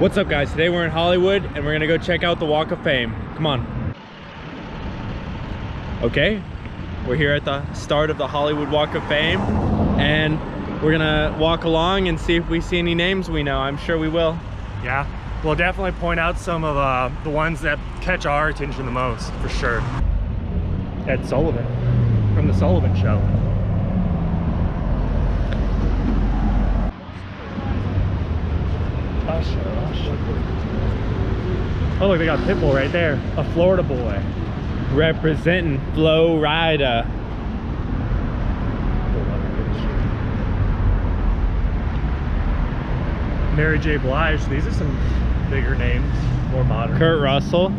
What's up, guys? Today we're in Hollywood and we're gonna go check out the Walk of Fame. Come on. Okay, we're here at the start of the Hollywood Walk of Fame and we're gonna walk along and see if we see any names we know. I'm sure we will. Yeah, we'll definitely point out some of the ones that catch our attention the most, for sure. Ed Sullivan from The Sullivan Show. Oh look, they got Pitbull right there, a Florida boy. Representing Florida. Mary J. Blige, these are some bigger names, more modern. Kurt Russell.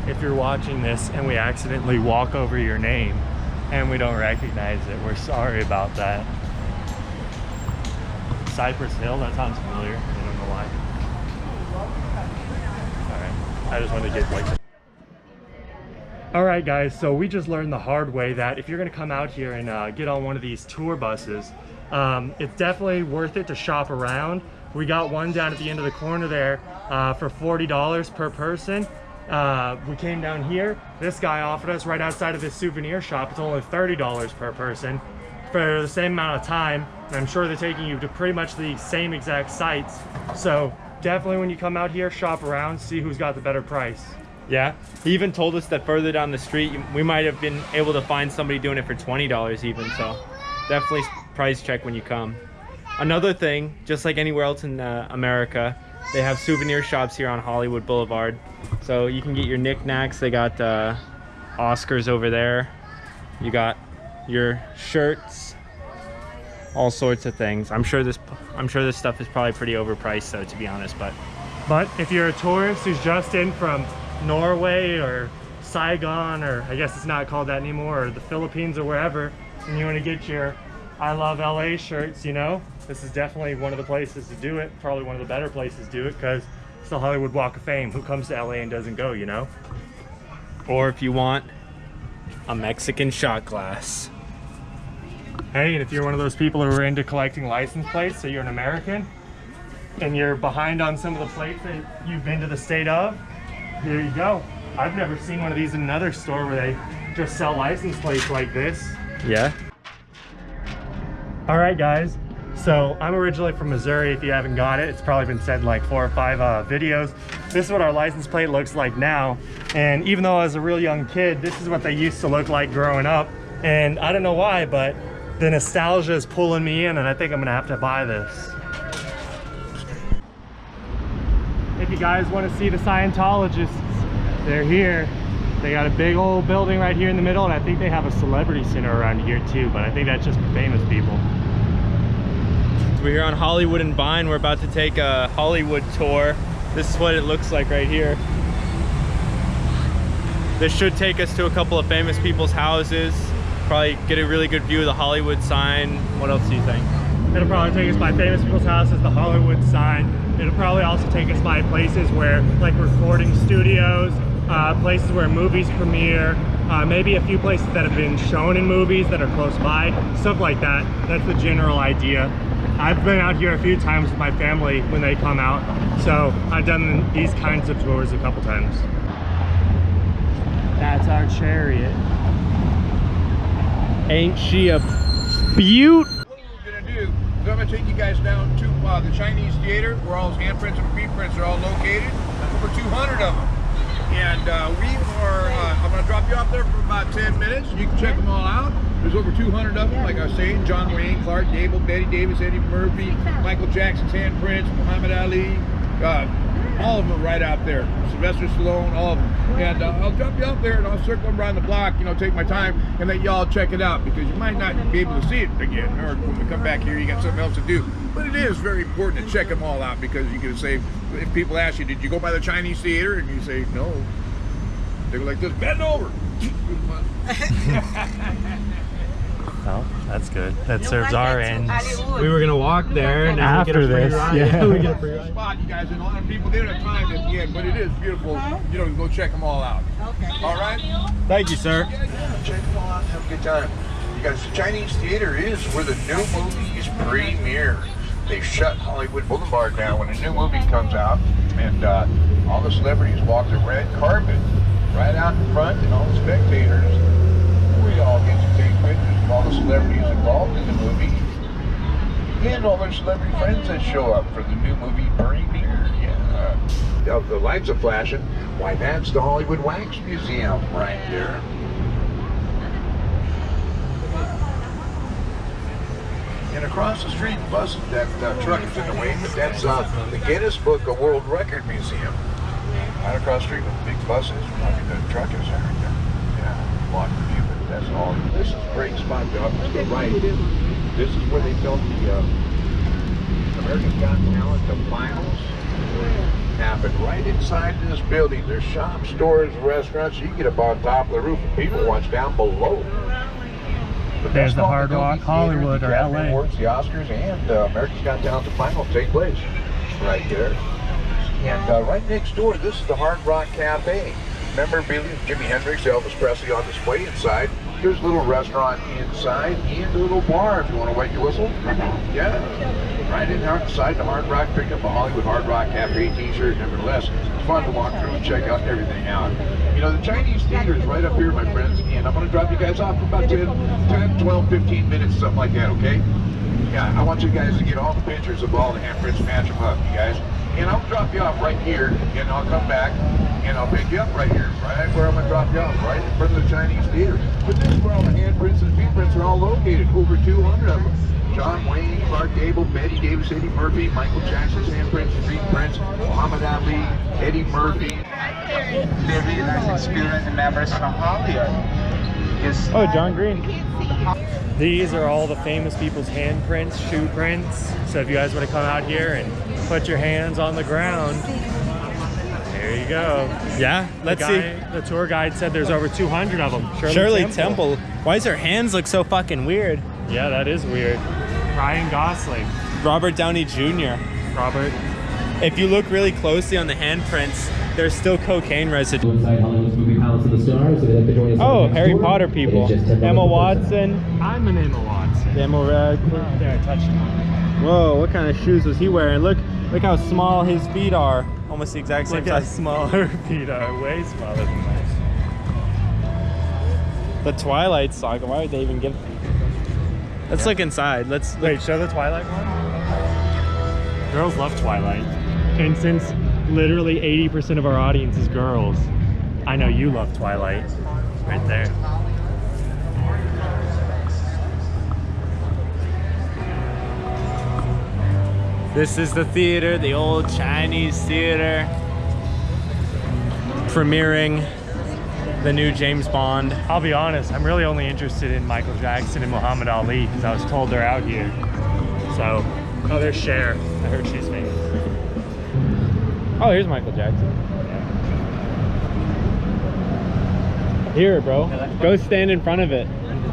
If you're watching this and we accidentally walk over your name and we don't recognize it, we're sorry about that. Cypress Hill, that sounds familiar. I don't know why. Alright, I just wanted to get like... Alright guys, so we just learned the hard way that if you're going to come out here and get on one of these tour buses, it's definitely worth it to shop around. We got one down at the end of the corner there for $40 per person. We came down here, this guy offered us right outside of this souvenir shop, it's only $30 per person for the same amount of time, and I'm sure they're taking you to pretty much the same exact sites. So definitely when you come out here, shop around, see who's got the better price. Yeah, he even told us that further down the street we might have been able to find somebody doing it for $20 even, so definitely price check when you come. Another thing, just like anywhere else in America, they have souvenir shops here on Hollywood Boulevard, so you can get your knickknacks. They got Oscars over there, you got your shirts, all sorts of things. I'm sure this stuff is probably pretty overpriced though, to be honest, but if you're a tourist who's just in from Norway or Saigon, or I guess it's not called that anymore, or the Philippines or wherever, and you want to get your I Love LA shirts, you know, this is definitely one of the places to do it, probably one of the better places to do it, because it's the Hollywood Walk of Fame. Who comes to LA and doesn't go, you know? Or if you want a Mexican shot glass. Hey, and if you're one of those people who are into collecting license plates, so you're an American and you're behind on some of the plates that you've been to the state of, here you go. I've never seen one of these in another store where they just sell license plates like this. Yeah. All right, guys. So I'm originally from Missouri. If you haven't got it, it's probably been said like 4 or 5 videos. This is what our license plate looks like now. And even though I was a real young kid, this is what they used to look like growing up. And I don't know why, but the nostalgia is pulling me in, and I think I'm gonna have to buy this. If you guys want to see the Scientologists, they're here. They got a big old building right here in the middle, and I think they have a celebrity center around here too, but I think that's just for famous people. So we're here on Hollywood and Vine. We're about to take a Hollywood tour. This is what it looks like right here. This should take us to a couple of famous people's houses. Probably get a really good view of the Hollywood sign. What else do you think? It'll probably take us by famous people's houses, the Hollywood sign. It'll probably also take us by places where, like recording studios, places where movies premiere, maybe a few places that have been shown in movies that are close by, stuff like that. That's the general idea. I've been out here a few times with my family when they come out, so I've done these kinds of tours a couple times. That's our chariot. Ain't she a beaut? What we're gonna do is I'm gonna take you guys down to the Chinese theater where all those handprints and fingerprints are all located. Over 200 of them. And I'm gonna drop you off there for about 10 minutes. You can check them all out. There's over 200 of them, like I was saying. John Wayne, Clark Gable, Betty Davis, Eddie Murphy, Michael Jackson's handprints, Muhammad Ali, all of them are right out there. Sylvester Stallone, all of them. And I'll drop you out there and I'll circle around the block, you know, take my time and let y'all check it out, because you might not be able to see it again, or when we come back here you got something else to do. But it is very important to check them all out, because you can say, if people ask you, did you go by the Chinese theater? And you say, no. They go like this, bend over. Oh, that's good. That serves our ends. We were gonna walk there and after this, yeah. We get a free ride. Spot, you guys, and a lot of people, they don't have time at the end, but it is beautiful. You know, go check them all out. Okay. All right? Thank you, sir. Check them all out. Have a good time. because the Chinese theater is where the new movies premiere. They shut Hollywood Boulevard down when a new movie comes out, and all the celebrities walk the red carpet right out in front, and all the spectators, we all get to take pictures of all the celebrities involved in the movie, and all their celebrity friends that show up for the new movie premiere. Yeah, the lights are flashing. Why, that's the Hollywood Wax Museum right there. And across the street, bus, that truck is in the way, but that's the Guinness Book of World Record Museum. Right across the street with the big buses. I mean, the truck is there. Yeah, block the view, but that's all. This is a great spot to up to the right. This is where they filmed the America's Got Talent, the finals. Happened right inside this building. There's shops, stores, restaurants. You get up on top of the roof and people watch down below. There's the Hard Rock, Hollywood, or LA. Awards, the Oscars, and America's Got Talent, the finals take place right there. And right next door, this is the Hard Rock Cafe. Memorabilia, Jimi Hendrix, Elvis Presley on display inside. There's a little restaurant inside and a little bar if you want to wet your whistle. Yeah, right in there inside the Hard Rock. Pick up a Hollywood Hard Rock Cafe t-shirt. Nevertheless, it's fun to walk through and check out everything out. You know, the Chinese theater is right up here, my friends, and I'm going to drop you guys off for about 10, 12, 15 minutes, something like that, okay? Yeah, I want you guys to get all the pictures of all the handprints, match them up, you guys. And I'll drop you off right here, and I'll come back, and I'll pick you up right here, right where I'm going to drop you off, right in front of the Chinese theater. But this is where all the handprints and feetprints are all located, over 200 of them. John Wayne, Clark Gable, Betty Davis, Eddie Murphy, Michael Jackson's handprints, street prints, Muhammad Ali, Eddie Murphy. The readers experience members from Hollywood. Oh, John Green. These are all the famous people's handprints, shoe prints. So if you guys want to come out here and put your hands on the ground, there you go. Yeah, let's see. The tour guide said there's over 200 of them. Shirley Temple. Why does her hands look so fucking weird? Yeah, that is weird. Ryan Gosling. Robert Downey Jr. Robert. If you look really closely on the handprints, there's still cocaine residue. Oh, Harry Potter people. Emma Watson. I'm an Emma Watson. Emma Radcliffe. There, I touched him. Whoa, what kind of shoes was he wearing? Look how small his feet are. Almost the exact same Look how size. smaller feet are. Way smaller than mine. The Twilight Saga. Why would they even give? Let's look inside. Let's look. Wait, show the Twilight one. Girls love Twilight. And since literally 80% of our audience is girls, I know you love Twilight. Right there. This is the theater, the old Chinese theater, premiering the new James Bond. I'll be honest, I'm really only interested in Michael Jackson and Muhammad Ali because I was told they're out here. So, oh, there's Cher. I heard she's famous. Oh, here's Michael Jackson. Yeah. Here, bro. Go stand in front of it.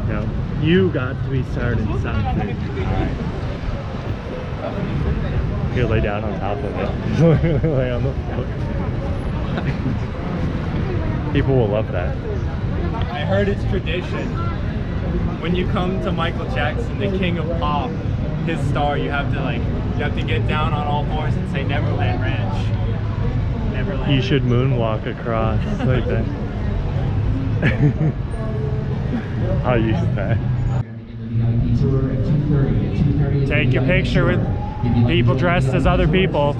No, you got to be started something. Here, lay down on top of it. Lay on the floor. People will love that. I heard it's tradition. When you come to Michael Jackson, the king of pop, his star, you have to get down on all fours and say Neverland Ranch. Neverland. You should moonwalk across like that. I'll use that. Take your picture with people dressed as other people.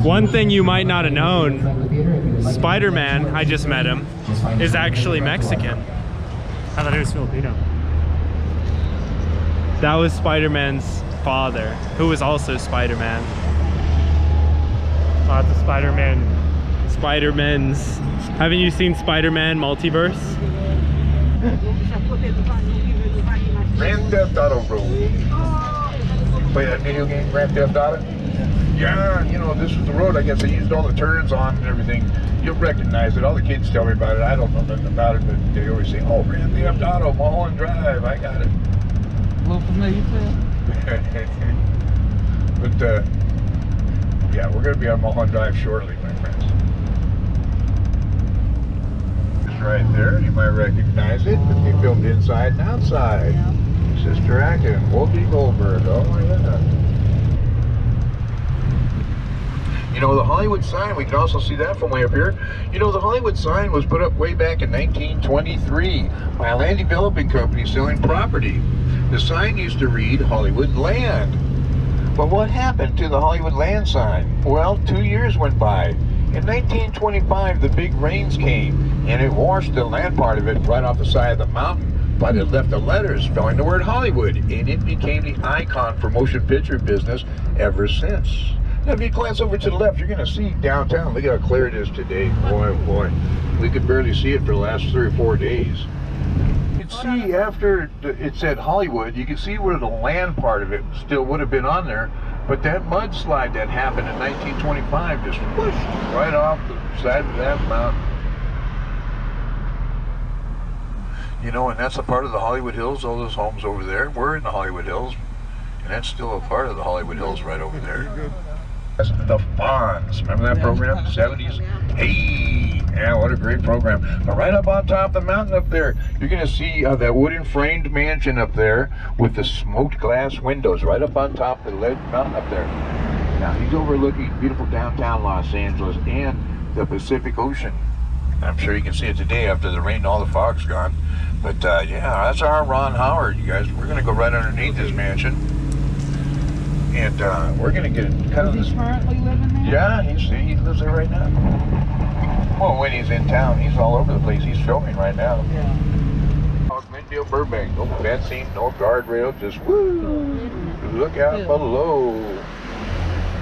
One thing you might not have known, Spider-Man, I just met him, is actually Mexican. I thought he was Filipino. That was Spider-Man's father, who was also Spider-Man. Lots of Spider-Man. Spider-Man's. Haven't you seen Spider-Man Multiverse? Grand Theft Auto Bro. Play that video game, Grand Theft Auto? Yeah, you know, this is the road I guess they used all the turns on and everything. You'll recognize it. All the kids tell me about it. I don't know nothing about it, but they always say, oh, Grand Theft Auto, Mulholland Drive, I got it. A little familiar, But, yeah, we're going to be on Mulholland Drive shortly, my friends. right there. You might recognize it, but they filmed inside and outside. Sister Act and Whoopi Goldberg. Oh yeah. You know, the Hollywood sign, we can also see that from way up here. You know, the Hollywood sign was put up way back in 1923 by a land developing company selling property. The sign used to read Hollywood Land. But what happened to the Hollywood Land sign? Well, 2 years went by. In 1925, the big rains came, and it washed the land part of it right off the side of the mountain. But it left the letters spelling the word Hollywood, and it became the icon for motion picture business ever since. Now, if you glance over to the left, you're going to see downtown. Look at how clear it is today. Boy, oh boy. We could barely see it for the last 3 or 4 days. You can see after it said Hollywood, you can see where the land part of it still would have been on there. But that mudslide that happened in 1925 just whooshed right off the side of that mountain. You know, and that's a part of the Hollywood Hills, all those homes over there. We're in the Hollywood Hills, and that's still a part of the Hollywood Hills right over there. That's the Fonz. Remember that program, 70s? Hey, yeah, what a great program. But right up on top of the mountain up there, you're going to see that wooden framed mansion up there with the smoked glass windows right up on top of the lead mountain up there. Now, he's overlooking beautiful downtown Los Angeles and the Pacific Ocean. I'm sure you can see it today after the rain and all the fog's gone. But yeah, that's our Ron Howard, you guys. We're going to go right underneath this mansion. And we're going to get kind of this... Does he currently living there? Yeah, he lives there right now. Well, when he's in town, he's all over the place. He's filming right now. Yeah. Mendale, Burbank. No fencing, no guardrail, just woo! Look out below.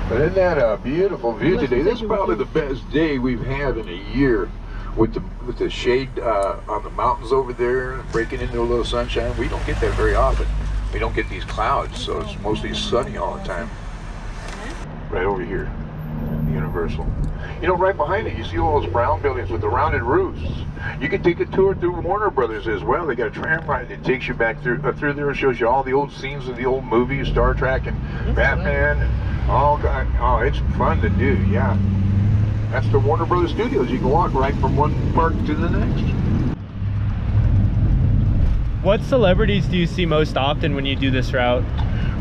But isn't that a beautiful view today? This is probably the best day we've had in a year. With the shade on the mountains over there, breaking into a little sunshine. We don't get that very often. We don't get these clouds, so it's mostly sunny all the time. Right over here, Universal. You know, right behind it, you see all those brown buildings with the rounded roofs. You can take a tour through Warner Brothers as well. They got a tram ride that takes you back through there and shows you all the old scenes of the old movies, Star Trek and Batman, and all kind. Oh, it's fun to do, yeah. That's the Warner Brothers Studios. You can walk right from one park to the next. What celebrities do you see most often when you do this route?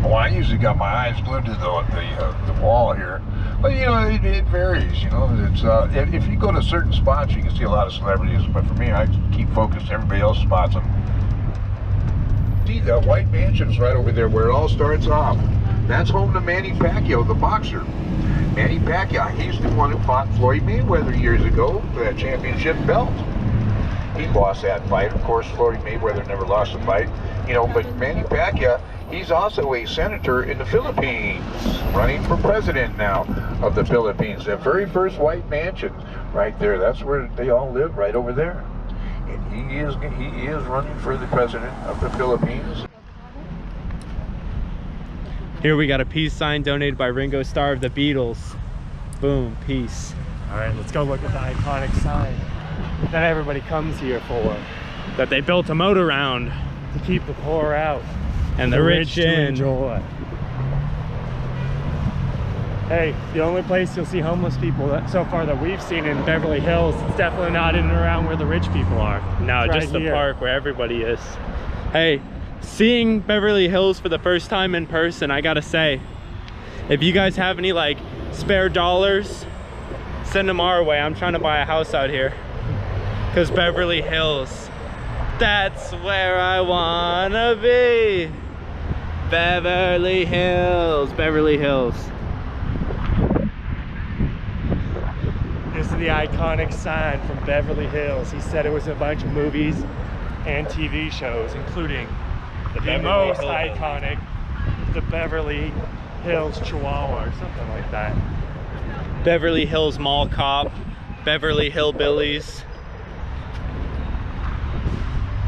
Well, I usually got my eyes glued to the wall here. But, you know, it varies, you know. It's if you go to certain spots, you can see a lot of celebrities. But for me, I keep focused. Everybody else spots them. See, the White Mansion's right over there where it all starts off. That's home to Manny Pacquiao, the boxer. Manny Pacquiao, he's the one who fought Floyd Mayweather years ago for that championship belt. He lost that fight. Of course, Floyd Mayweather never lost a fight. You know, but Manny Pacquiao, he's also a senator in the Philippines, running for president now of the Philippines. The very first White Mansion right there. That's where they all live, right over there. And he is running for the president of the Philippines. Here we got a peace sign donated by Ringo Starr of the Beatles. Boom, peace. All right, let's go look at the iconic sign that everybody comes here for. That they built a moat around. To keep the poor out. And the rich to in. enjoy. Hey, the only place you'll see homeless people so far that we've seen in Beverly Hills, it's definitely not in and around where the rich people are. No, it's just right the here. park where everybody is. Hey, seeing Beverly Hills for the first time in person, I gotta say, if you guys have any like spare dollars, send them our way. I'm trying to buy a house out here. Cause Beverly Hills, that's where I wanna be. Beverly Hills, Beverly Hills. This is the iconic sign from Beverly Hills. He said it was a bunch of movies and TV shows, including the most iconic, the Beverly Hills Chihuahua or something like that. Beverly Hills Mall Cop, Beverly Hillbillies.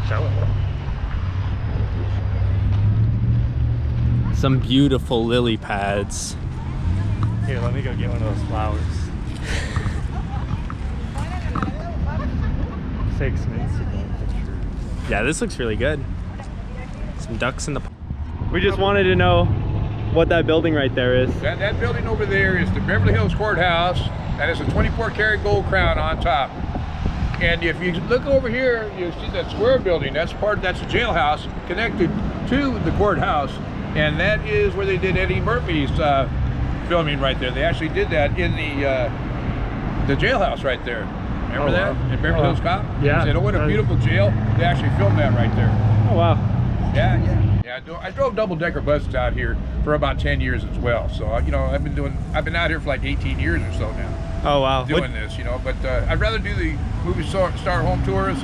Show it. Some beautiful lily pads. Here, let me go get one of those flowers. 6 minutes ago. Yeah, this looks really good. Some ducks in the... We just wanted to know what that building right there is. That building over there is the Beverly Hills Courthouse. That is a 24-karat gold crown on top. And if you look over here, you see that square building. That's a jailhouse connected to the courthouse, and that is where they did Eddie Murphy's filming right there. They actually did that in the jailhouse right there. Remember that? In Beverly Hills Cop? Yeah. They said, oh, what a beautiful jail. They actually filmed that right there. Oh wow. Yeah. I drove double-decker buses out here for about 10 years as well. So you know, I've been out here for like 18 years or so now. Oh wow. Doing this, you know, but I'd rather do the movie star home tours.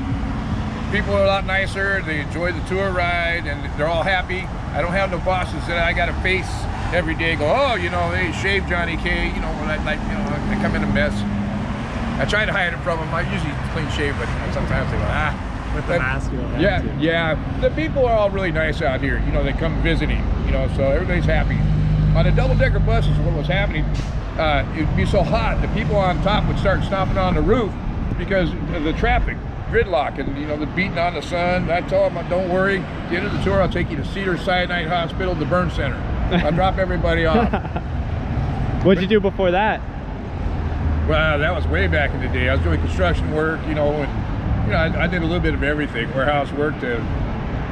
People are a lot nicer. They enjoy the tour ride, and they're all happy. I don't have no bosses that I got to face every day. Go, oh, you know, they shave Johnny K. You know, when I come in a mess. I try to hide it from them. I usually clean shave, but sometimes they go, with the mask. Yeah. The people are all really nice out here. You know, they come visiting. You know, so everybody's happy. On the double-decker buses, what was happening? It'd be so hot, the people on top would start stomping on the roof because of the traffic, gridlock, and you know, the beating on the sun. I told them, don't worry, at the end of the tour, I'll take you to Cedars-Sinai Hospital, the burn center. I'll drop everybody off. What'd you do before that? Well, that was way back in the day. I was doing construction work, you know, and you know, I did a little bit of everything, warehouse work to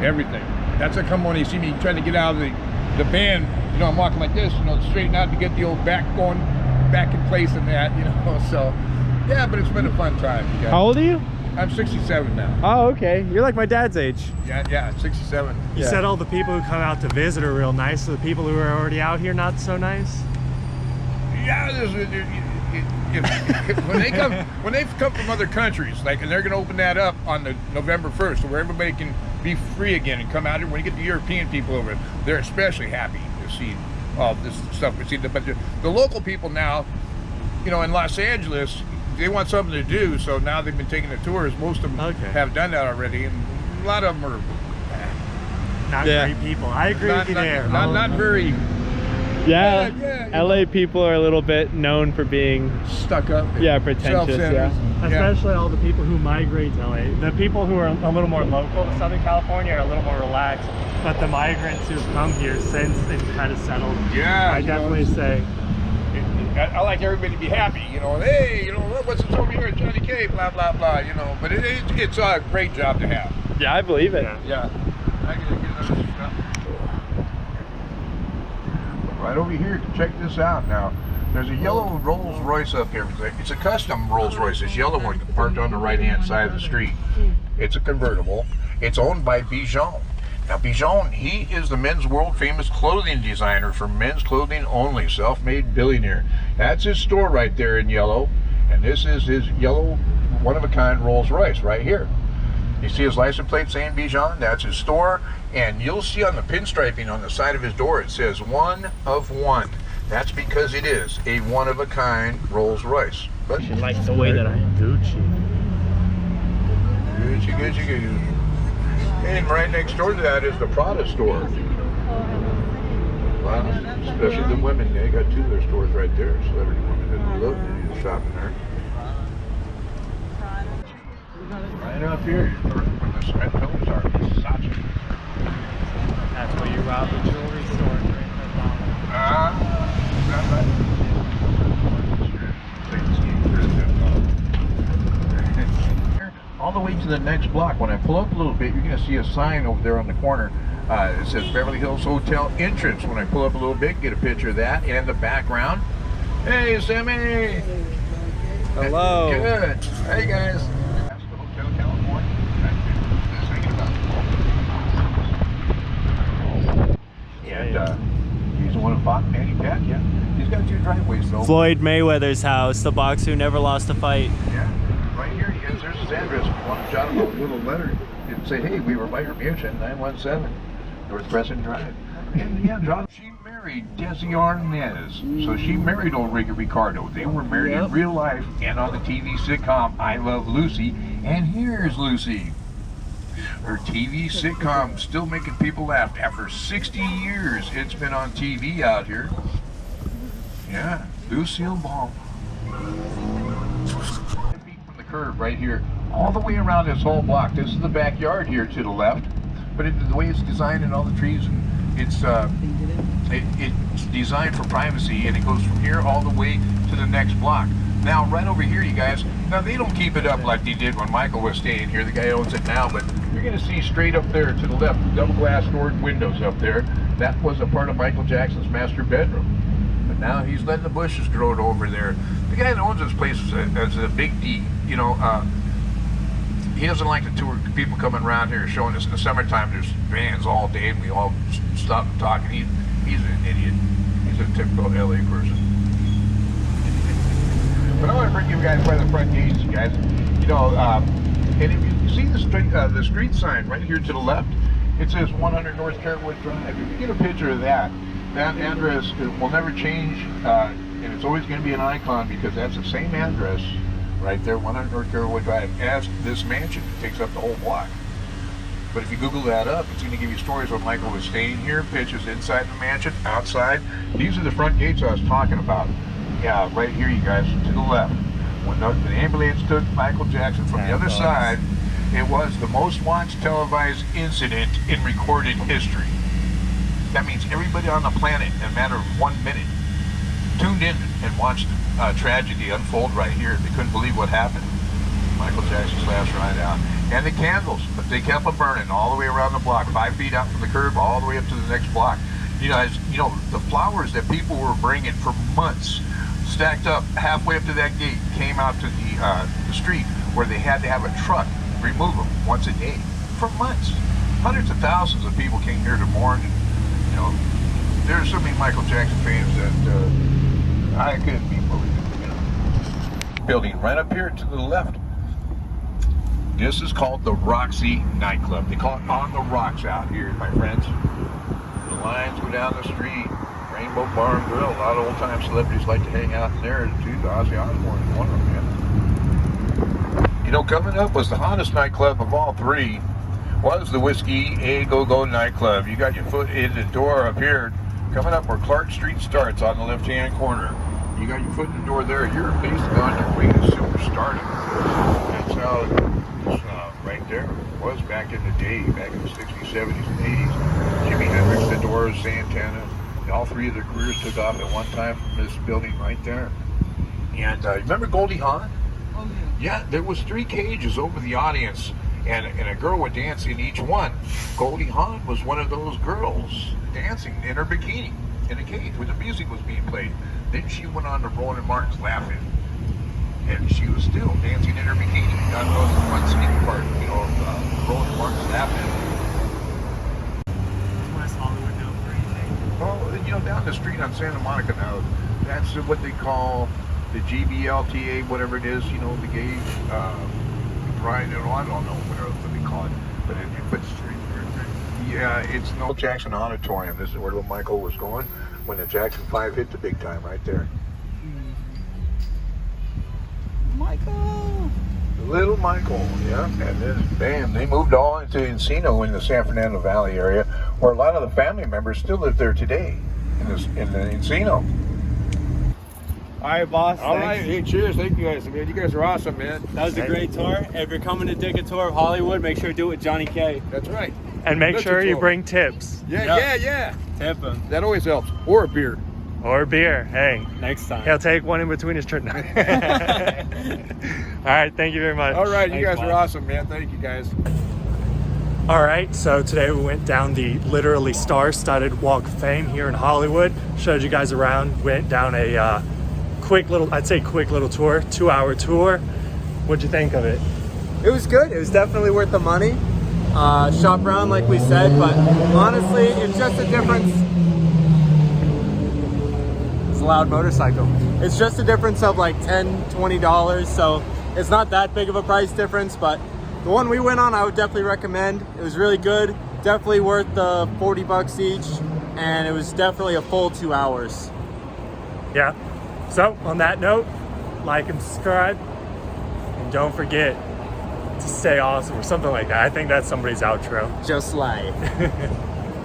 everything. That's how come when you see me trying to get out of the van, you know, I'm walking like this, you know, straighten out to get the old back going back in place and that, you know, so yeah, but it's been a fun time. How old are you? I'm 67 now. Oh, okay. You're like my dad's age. Yeah, 67. You said all the people who come out to visit are real nice, so the people who are already out here not so nice? Yeah, when they come from other countries, like, and they're going to open that up on the November 1st, where everybody can be free again and come out here. When you get the European people over, they're especially happy to see all this stuff we see. But the local people now, you know, in Los Angeles, they want something to do, so now they've been taking the tours. Most of them have done that already, and a lot of them are not great people. I agree with you there. Not very. Yeah, LA people are a little bit known for being stuck up. Pretentious. Especially all the people who migrate to LA. The people who are a little more local to Southern California are a little more relaxed, but the migrants who've come here since they've kind of settled, I definitely say. I like everybody to be happy, you know. Hey, you know, what's this over here at Johnny K? Blah blah blah, you know. But it's a great job to have. Yeah, I believe it. Yeah. I gotta get another stuff. Right over here, check this out now. There's a yellow Rolls Royce up here. It's a custom Rolls Royce. This yellow one parked on the right-hand side of the street. It's a convertible. It's owned by Bijan. Now Bijan, he is the men's world famous clothing designer for men's clothing only, self-made billionaire. That's his store right there in yellow, and this is his yellow one-of-a-kind Rolls Royce right here. You see his license plate saying Bijan? That's his store, and you'll see on the pinstriping on the side of his door it says one of one. That's because it is a one-of-a-kind Rolls Royce. But She likes the way that I am. Gucci. Gucci. And right next door to that is the Prada store. Wow, especially the women, they got two of their stores right there. Celebrity women that love to shop in there. Right up here, where the cement pillars are, Versace. That's where you rob the jewelry store during the dollar. All the way to the next block. When I pull up a little bit, you're going to see a sign over there on the corner. It says Beverly Hills Hotel Entrance. When I pull up a little bit, get a picture of that and the background. Hey, Sammy! Hello. Good. Hey, guys. That's the Hotel California. And he's the one who fought Manny Pacquiao. He's got two driveways, though. Floyd Mayweather's house, the boxer who never lost a fight. Yeah. Right here, there's his address. If you want to jot him a little letter, you can say, hey, we were by your mansion, 917 North Crescent Drive. And yeah, John, she married Desi Arnaz. So she married old Ricky Ricardo. They were married in real life and on the TV sitcom I Love Lucy. And here's Lucy. Her TV sitcom still making people laugh. After 60 years, it's been on TV out here. Yeah, Lucille Ball. Curve right here, all the way around this whole block. This is the backyard here to the left, but the way it's designed and all the trees, it's designed for privacy, and it goes from here all the way to the next block. Now, right over here, you guys, Now they don't keep it up like they did when Michael was staying here. The guy owns it now, but you're going to see straight up there to the left, double glass doors windows up there. That was a part of Michael Jackson's master bedroom. But now he's letting the bushes grow over there. The guy that owns this place is a big D. You know, he doesn't like the tour people coming around here showing us in the summertime. There's vans all day, and we all stop and talk. And he's an idiot. He's a typical LA person. But I want to bring you guys by the front gates, guys. You know, and if you see the street sign right here to the left, it says 100 North Carrollwood Drive. If you get a picture of that, that address will never change, and it's always going to be an icon because that's the same address right there, 100 North Carrollwood Drive, as this mansion. It takes up the whole block. But if you Google that up, it's going to give you stories when Michael was staying here, pictures inside the mansion, outside. These are the front gates I was talking about. Yeah, right here, you guys, to the left. When the ambulance took Michael Jackson from the other side, it was the most watched televised incident in recorded history. That means everybody on the planet, in a matter of 1 minute, tuned in and watched a tragedy unfold right here. They couldn't believe what happened. Michael Jackson's last ride out. And the candles, but they kept them burning all the way around the block, 5 feet out from the curb, all the way up to the next block. You know, the flowers that people were bringing for months, stacked up halfway up to that gate, came out to the street where they had to have a truck remove them once a day for months. Hundreds of thousands of people came here to mourn. And, you know, there's so many Michael Jackson fans that I couldn't be believing. You know, building right up here to the left. This is called the Roxy nightclub. They call it On the Rocks out here, my friends. The lines go down the street. Rainbow Bar and Grill. A lot of old-time celebrities like to hang out in there too. Ozzy Osbourne is one of them, man. You know, coming up was the hottest nightclub of all three. Was the Whiskey A Go-Go nightclub. You got your foot in the door up here. Coming up where Clark Street starts on the left-hand corner. You got your foot in the door there. You're basically on your way to superstardom. That's how this right there was back in the day, back in the 60s, 70s, and 80s. Jimi Hendrix, The Doors, Santana. All three of their careers took off at one time from this building right there. And remember Goldie Hawn? Oh, yeah. Yeah, there was 3 cages over the audience, and a girl would dance in each one. Goldie Hawn was one of those girls dancing in her bikini in a cage when the music was being played. Then she went on to Roland Martin's Laughing, and she was still dancing in her bikini. God knows the one sneak part, you know, of Roland Martin's Laughing. Well, you know, down the street on Santa Monica now, that's what they call the GBLTA, whatever it is, you know, the gay pride, you know, I don't know what they call it, but yeah, it's no Jackson Auditorium. This is where little Michael was going when the Jackson 5 hit the big time right there. Michael! Little Michael, yeah, and then bam, they moved all into Encino in the San Fernando Valley area, where a lot of the family members still live there today, in the Encino. All right, boss. All thanks. right, hey, cheers, thank you guys, man. You guys are awesome, man. That was a great tour. If you're coming to dig a tour of Hollywood, make sure to do it with Johnny K. That's right. And make That's sure a you tour. bring tips. Yeah. Tip him That always helps. Or a beer. Or beer. Hey, next time. he'll take one in between his trip. All right, thank you very much. All right, you Thanks, guys boss. are awesome, man. Thank you, guys. All right, so today we went down the literally star-studded Walk of Fame here in Hollywood. Showed you guys around. Went down a quick little tour, 2-hour tour. What'd you think of it? It was good. It was definitely worth the money. Shop around like we said, but honestly, it's just a difference. It's a loud motorcycle. It's just a difference of like $10, $20, so it's not that big of a price difference, but the one we went on, I would definitely recommend. It was really good. Definitely worth the $40 each, and it was definitely a full 2 hours. Yeah. So on that note, like and subscribe, and don't forget to stay awesome or something like that. I think that's somebody's outro. Just like.